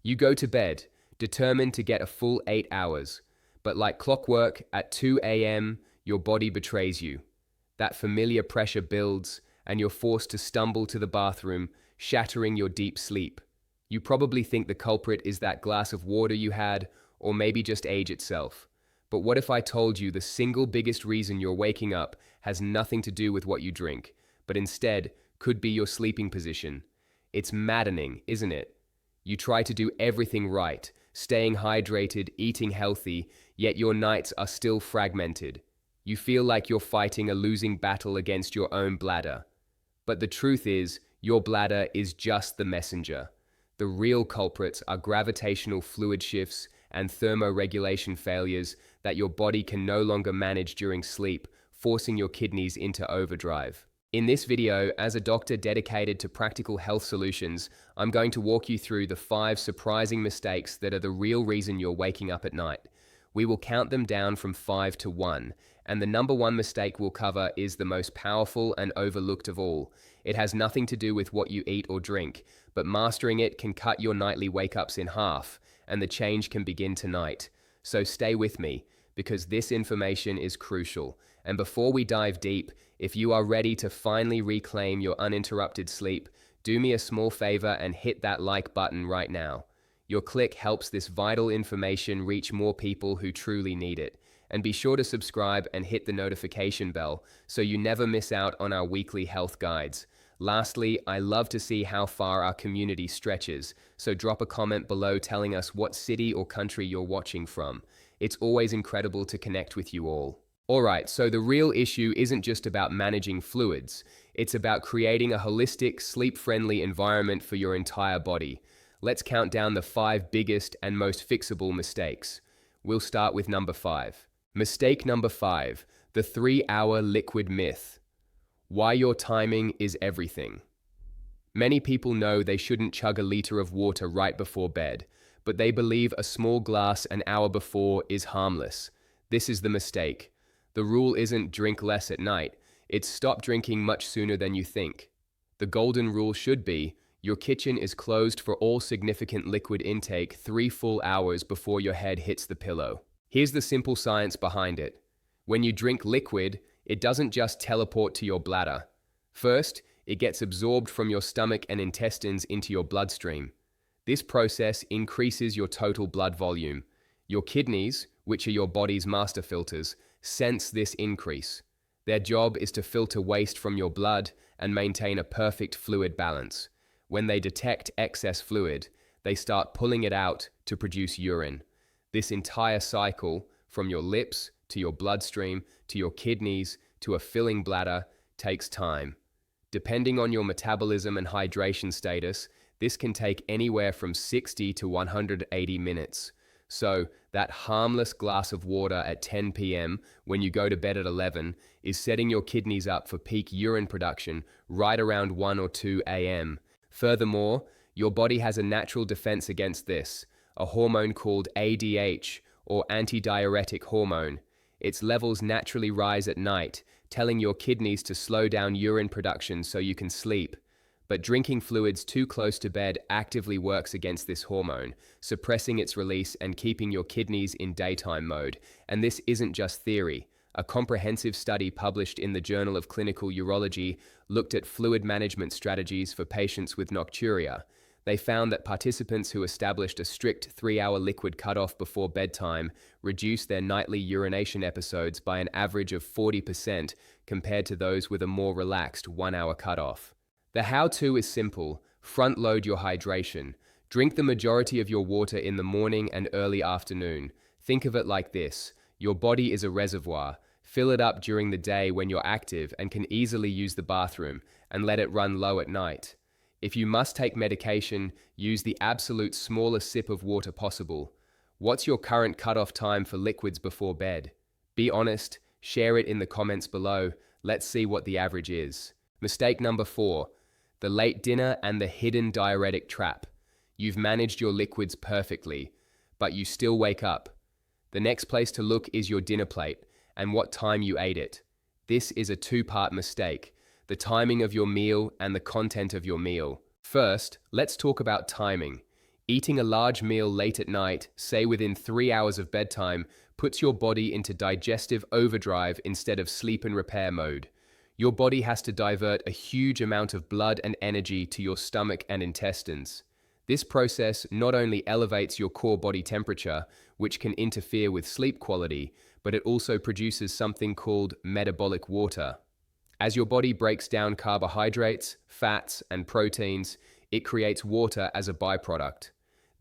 You go to bed, determined to get a full 8 hours, but like clockwork, at 2 a.m., your body betrays you. That familiar pressure builds, and you're forced to stumble to the bathroom, shattering your deep sleep. You probably think the culprit is that glass of water you had, or maybe just age itself. But what if I told you the single biggest reason you're waking up has nothing to do with what you drink, but instead could be your sleeping position? It's maddening, isn't it? You try to do everything right, staying hydrated, eating healthy, yet your nights are still fragmented. You feel like you're fighting a losing battle against your own bladder. But the truth is, your bladder is just the messenger. The real culprits are gravitational fluid shifts and thermoregulation failures that your body can no longer manage during sleep, forcing your kidneys into overdrive. In this video, as a doctor dedicated to practical health solutions, I'm going to walk you through the 5 surprising mistakes that are the real reason you're waking up at night. We will count them down from 5 to 1, and the number 1 mistake we'll cover is the most powerful and overlooked of all. It has nothing to do with what you eat or drink, but mastering it can cut your nightly wake-ups in half, and the change can begin tonight. So stay with me, because this information is crucial. And before we dive deep, if you are ready to finally reclaim your uninterrupted sleep, do me a small favor and hit that like button right now. Your click helps this vital information reach more people who truly need it. And be sure to subscribe and hit the notification bell so you never miss out on our weekly health guides. Lastly, I love to see how far our community stretches, so drop a comment below telling us what city or country you're watching from. It's always incredible to connect with you all. Alright, so the real issue isn't just about managing fluids, it's about creating a holistic, sleep-friendly environment for your entire body. Let's count down the 5 biggest and most fixable mistakes. We'll start with number 5. Mistake number 5, the 3-hour liquid myth. Why your timing is everything. Many people know they shouldn't chug a liter of water right before bed, but they believe a small glass an hour before is harmless. This is the mistake. The rule isn't drink less at night, it's stop drinking much sooner than you think. The golden rule should be, your kitchen is closed for all significant liquid intake 3 full hours before your head hits the pillow. Here's the simple science behind it. When you drink liquid, it doesn't just teleport to your bladder. First, it gets absorbed from your stomach and intestines into your bloodstream. This process increases your total blood volume. Your kidneys, which are your body's master filters, sense this increase. Their job is to filter waste from your blood and maintain a perfect fluid balance. When they detect excess fluid, they start pulling it out to produce urine. This entire cycle, from your lips to your bloodstream to your kidneys to a filling bladder, takes time. Depending on your metabolism and hydration status, this can take anywhere from 60 to 180 minutes. So, that harmless glass of water at 10 p.m. when you go to bed at 11 is setting your kidneys up for peak urine production right around 1 or 2 a.m. Furthermore, your body has a natural defense against this, a hormone called ADH, or anti-diuretic hormone. Its levels naturally rise at night, telling your kidneys to slow down urine production so you can sleep. But drinking fluids too close to bed actively works against this hormone, suppressing its release and keeping your kidneys in daytime mode. And this isn't just theory. A comprehensive study published in the Journal of Clinical Urology looked at fluid management strategies for patients with nocturia. They found that participants who established a strict 3-hour liquid cutoff before bedtime reduced their nightly urination episodes by an average of 40% compared to those with a more relaxed 1-hour cutoff. The how-to is simple. Front-load your hydration. Drink the majority of your water in the morning and early afternoon. Think of it like this. Your body is a reservoir. Fill it up during the day when you're active and can easily use the bathroom, and let it run low at night. If you must take medication, use the absolute smallest sip of water possible. What's your current cutoff time for liquids before bed? Be honest, share it in the comments below. Let's see what the average is. Mistake number 4. The late dinner and the hidden diuretic trap. You've managed your liquids perfectly, but you still wake up. The next place to look is your dinner plate and what time you ate it. This is a 2-part mistake. The timing of your meal and the content of your meal. First, let's talk about timing. Eating a large meal late at night, say within 3 hours of bedtime, puts your body into digestive overdrive instead of sleep and repair mode. Your body has to divert a huge amount of blood and energy to your stomach and intestines. This process not only elevates your core body temperature, which can interfere with sleep quality, but it also produces something called metabolic water. As your body breaks down carbohydrates, fats, and proteins, it creates water as a byproduct.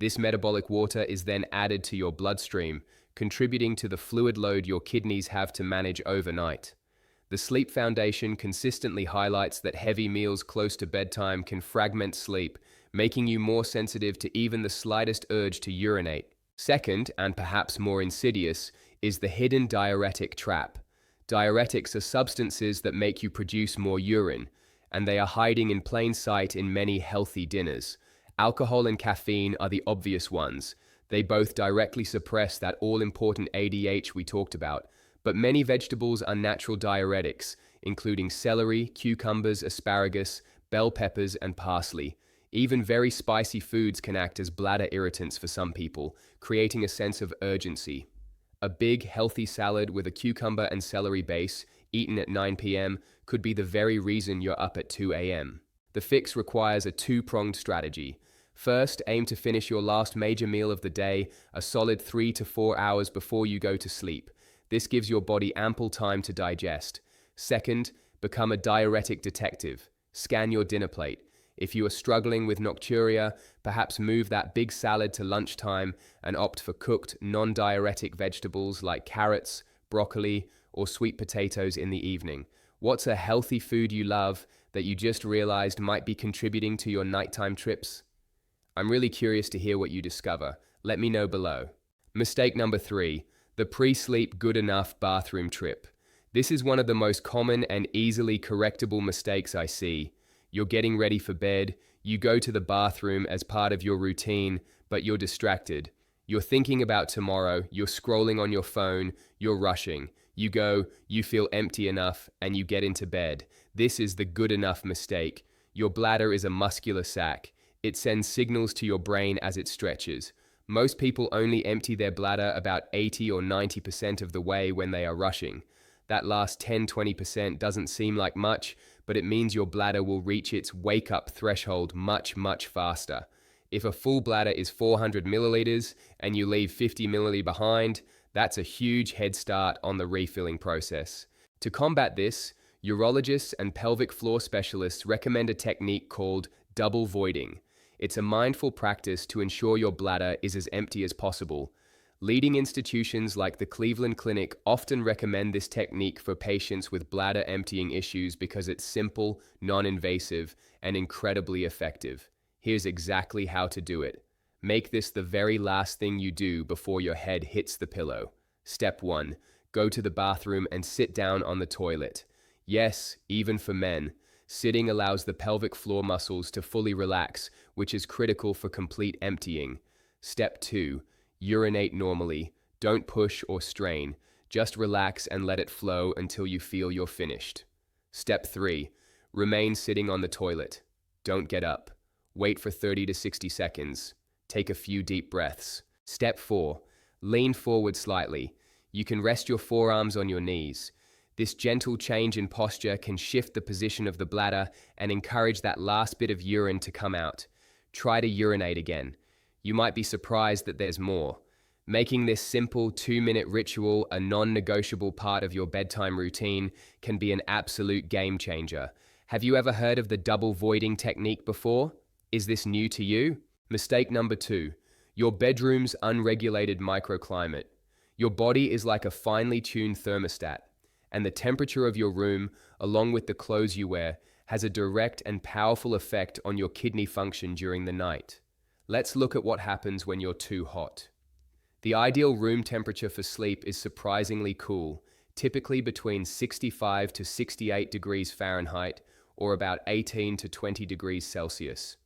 This metabolic water is then added to your bloodstream, contributing to the fluid load your kidneys have to manage overnight. The Sleep Foundation consistently highlights that heavy meals close to bedtime can fragment sleep, making you more sensitive to even the slightest urge to urinate. Second, and perhaps more insidious, is the hidden diuretic trap. Diuretics are substances that make you produce more urine, and they are hiding in plain sight in many healthy dinners. Alcohol and caffeine are the obvious ones. They both directly suppress that all-important ADH we talked about, but many vegetables are natural diuretics, including celery, cucumbers, asparagus, bell peppers, and parsley. Even very spicy foods can act as bladder irritants for some people, creating a sense of urgency. A big, healthy salad with a cucumber and celery base, eaten at 9 p.m., could be the very reason you're up at 2 a.m. The fix requires a two-pronged strategy. First, aim to finish your last major meal of the day a solid 3 to 4 hours before you go to sleep. This gives your body ample time to digest. Second, become a diuretic detective. Scan your dinner plate. If you are struggling with nocturia, perhaps move that big salad to lunchtime and opt for cooked, non-diuretic vegetables like carrots, broccoli, or sweet potatoes in the evening. What's a healthy food you love that you just realized might be contributing to your nighttime trips? I'm really curious to hear what you discover. Let me know below. Mistake number 3, the pre-sleep good enough bathroom trip. This is one of the most common and easily correctable mistakes I see. You're getting ready for bed, you go to the bathroom as part of your routine, but you're distracted. You're thinking about tomorrow, you're scrolling on your phone, you're rushing. You go, you feel empty enough, and you get into bed. This is the good enough mistake. Your bladder is a muscular sac. It sends signals to your brain as it stretches. Most people only empty their bladder about 80 or 90% of the way when they are rushing. That last 10-20% doesn't seem like much, but it means your bladder will reach its wake-up threshold much, much faster. If a full bladder is 400 milliliters and you leave 50 milliliters behind, that's a huge head start on the refilling process. To combat this, urologists and pelvic floor specialists recommend a technique called double voiding. It's a mindful practice to ensure your bladder is as empty as possible. Leading institutions like the Cleveland Clinic often recommend this technique for patients with bladder emptying issues because it's simple, non-invasive, and incredibly effective. Here's exactly how to do it. Make this the very last thing you do before your head hits the pillow. Step 1. Go to the bathroom and sit down on the toilet. Yes, even for men. Sitting allows the pelvic floor muscles to fully relax, which is critical for complete emptying. Step 2. Urinate normally. Don't push or strain. Just relax and let it flow until you feel you're finished. Step 3. Remain sitting on the toilet. Don't get up. Wait for 30 to 60 seconds. Take a few deep breaths. Step 4. Lean forward slightly. You can rest your forearms on your knees. This gentle change in posture can shift the position of the bladder and encourage that last bit of urine to come out. Try to urinate again. You might be surprised that there's more. Making this simple 2-minute ritual a non-negotiable part of your bedtime routine can be an absolute game changer. Have you ever heard of the double voiding technique before? Is this new to you? Mistake number 2. Your bedroom's unregulated microclimate. Your body is like a finely tuned thermostat, and the temperature of your room, along with the clothes you wear, has a direct and powerful effect on your kidney function during the night. Let's look at what happens when you're too hot. The ideal room temperature for sleep is surprisingly cool, typically between 65 to 68 degrees Fahrenheit or about 18 to 20 degrees Celsius.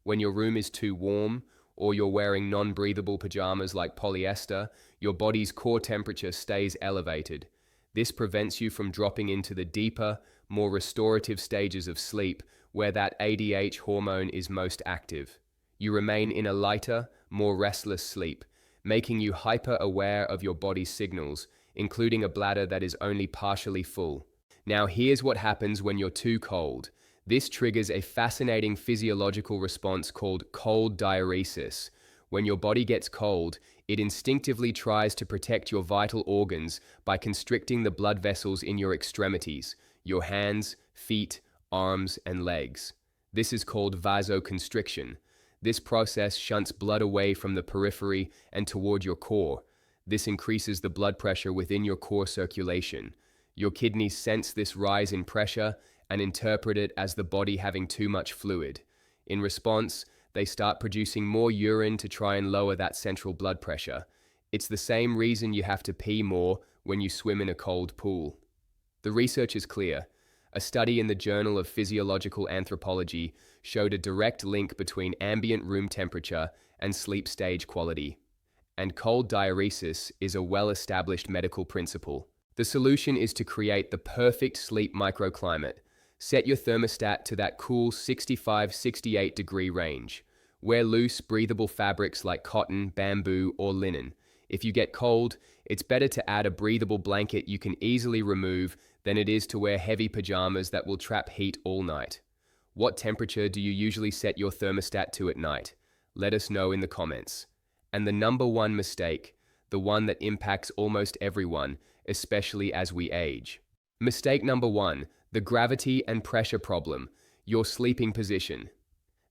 When your room is too warm, or you're wearing non-breathable pajamas like polyester, your body's core temperature stays elevated. This prevents you from dropping into the deeper, more restorative stages of sleep where that ADH hormone is most active. You remain in a lighter, more restless sleep, making you hyper-aware of your body's signals, including a bladder that is only partially full. Now here's what happens when you're too cold. This triggers a fascinating physiological response called cold diuresis. When your body gets cold, it instinctively tries to protect your vital organs by constricting the blood vessels in your extremities, your hands, feet, arms, and legs. This is called vasoconstriction. This process shunts blood away from the periphery and toward your core. This increases the blood pressure within your core circulation. Your kidneys sense this rise in pressure and interpret it as the body having too much fluid. In response, they start producing more urine to try and lower that central blood pressure. It's the same reason you have to pee more when you swim in a cold pool. The research is clear. A study in the Journal of Physiological Anthropology showed a direct link between ambient room temperature and sleep stage quality. And cold diuresis is a well-established medical principle. The solution is to create the perfect sleep microclimate. Set your thermostat to that cool 65-68 degree range. Wear loose, breathable fabrics like cotton, bamboo, or linen. If you get cold, it's better to add a breathable blanket you can easily remove than it is to wear heavy pajamas that will trap heat all night. What temperature do you usually set your thermostat to at night? Let us know in the comments. And the number one mistake, the one that impacts almost everyone, especially as we age. Mistake number one, the gravity and pressure problem, your sleeping position.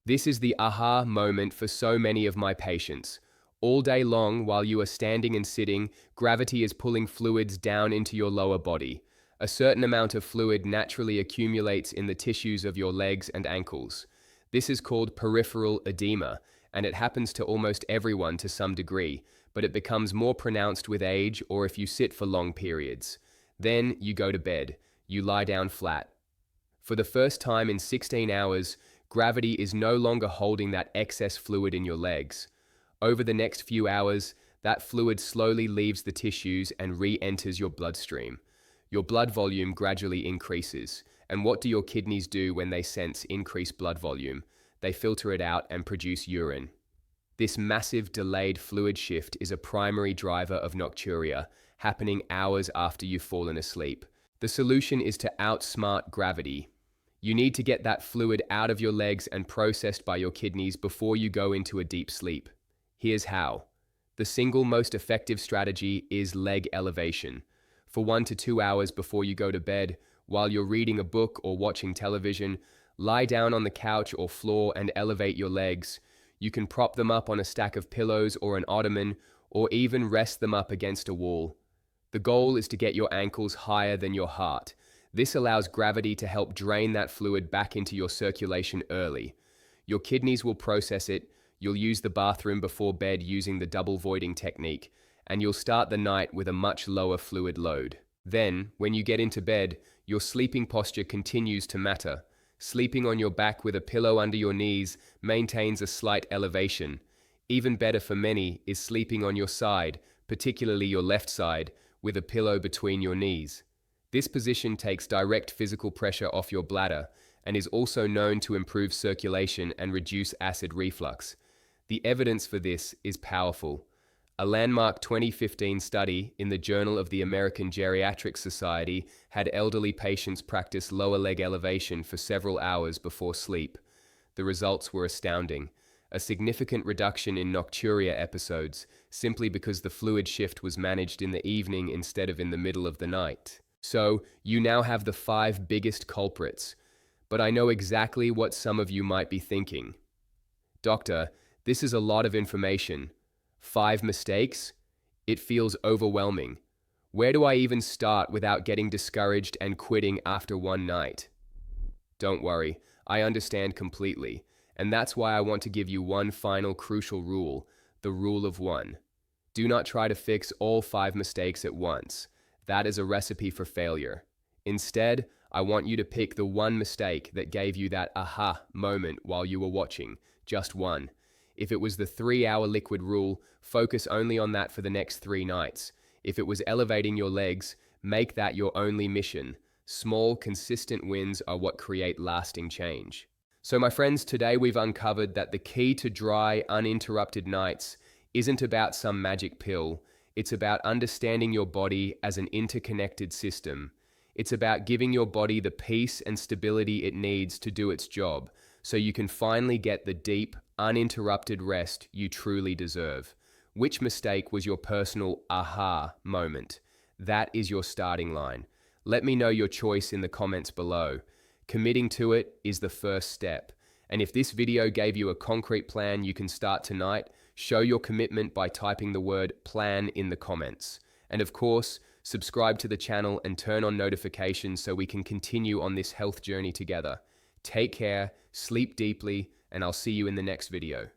This is the aha moment for so many of my patients. All day long, while you are standing and sitting, gravity is pulling fluids down into your lower body. A certain amount of fluid naturally accumulates in the tissues of your legs and ankles. This is called peripheral edema, and it happens to almost everyone to some degree, but it becomes more pronounced with age or if you sit for long periods. Then you go to bed. You lie down flat. For the first time in 16 hours, gravity is no longer holding that excess fluid in your legs. Over the next few hours, that fluid slowly leaves the tissues and re-enters your bloodstream. Your blood volume gradually increases. And what do your kidneys do when they sense increased blood volume? They filter it out and produce urine. This massive delayed fluid shift is a primary driver of nocturia, happening hours after you've fallen asleep. The solution is to outsmart gravity. You need to get that fluid out of your legs and processed by your kidneys before you go into a deep sleep. Here's how. The single most effective strategy is leg elevation. For 1 to 2 hours before you go to bed, while you're reading a book or watching television, lie down on the couch or floor and elevate your legs. You can prop them up on a stack of pillows or an ottoman, or even rest them up against a wall. The goal is to get your ankles higher than your heart. This allows gravity to help drain that fluid back into your circulation early. Your kidneys will process it, you'll use the bathroom before bed using the double voiding technique, and you'll start the night with a much lower fluid load. Then, when you get into bed, your sleeping posture continues to matter. Sleeping on your back with a pillow under your knees maintains a slight elevation. Even better for many is sleeping on your side, particularly your left side, with a pillow between your knees. This position takes direct physical pressure off your bladder and is also known to improve circulation and reduce acid reflux. The evidence for this is powerful. A landmark 2015 study in the Journal of the American Geriatric Society had elderly patients practice lower leg elevation for several hours before sleep. The results were astounding. A significant reduction in nocturia episodes, simply because the fluid shift was managed in the evening instead of in the middle of the night. So, you now have the 5 biggest culprits. But I know exactly what some of you might be thinking. Doctor, this is a lot of information. 5 mistakes? It feels overwhelming. Where do I even start without getting discouraged and quitting after one night? Don't worry, I understand completely. And that's why I want to give you one final crucial rule, the rule of 1. Do not try to fix all 5 mistakes at once. That is a recipe for failure. Instead, I want you to pick the one mistake that gave you that aha moment while you were watching, just one. If it was the 3-hour liquid rule, focus only on that for the next 3 nights. If it was elevating your legs, make that your only mission. Small, consistent wins are what create lasting change. So my friends, today we've uncovered that the key to dry, uninterrupted nights isn't about some magic pill. It's about understanding your body as an interconnected system. It's about giving your body the peace and stability it needs to do its job, so you can finally get the deep, uninterrupted rest you truly deserve. Which mistake was your personal aha moment? That is your starting line. Let me know your choice in the comments below. Committing to it is the first step. And if this video gave you a concrete plan you can start tonight, show your commitment by typing the word plan in the comments. And of course, subscribe to the channel and turn on notifications so we can continue on this health journey together. Take care, sleep deeply, and I'll see you in the next video.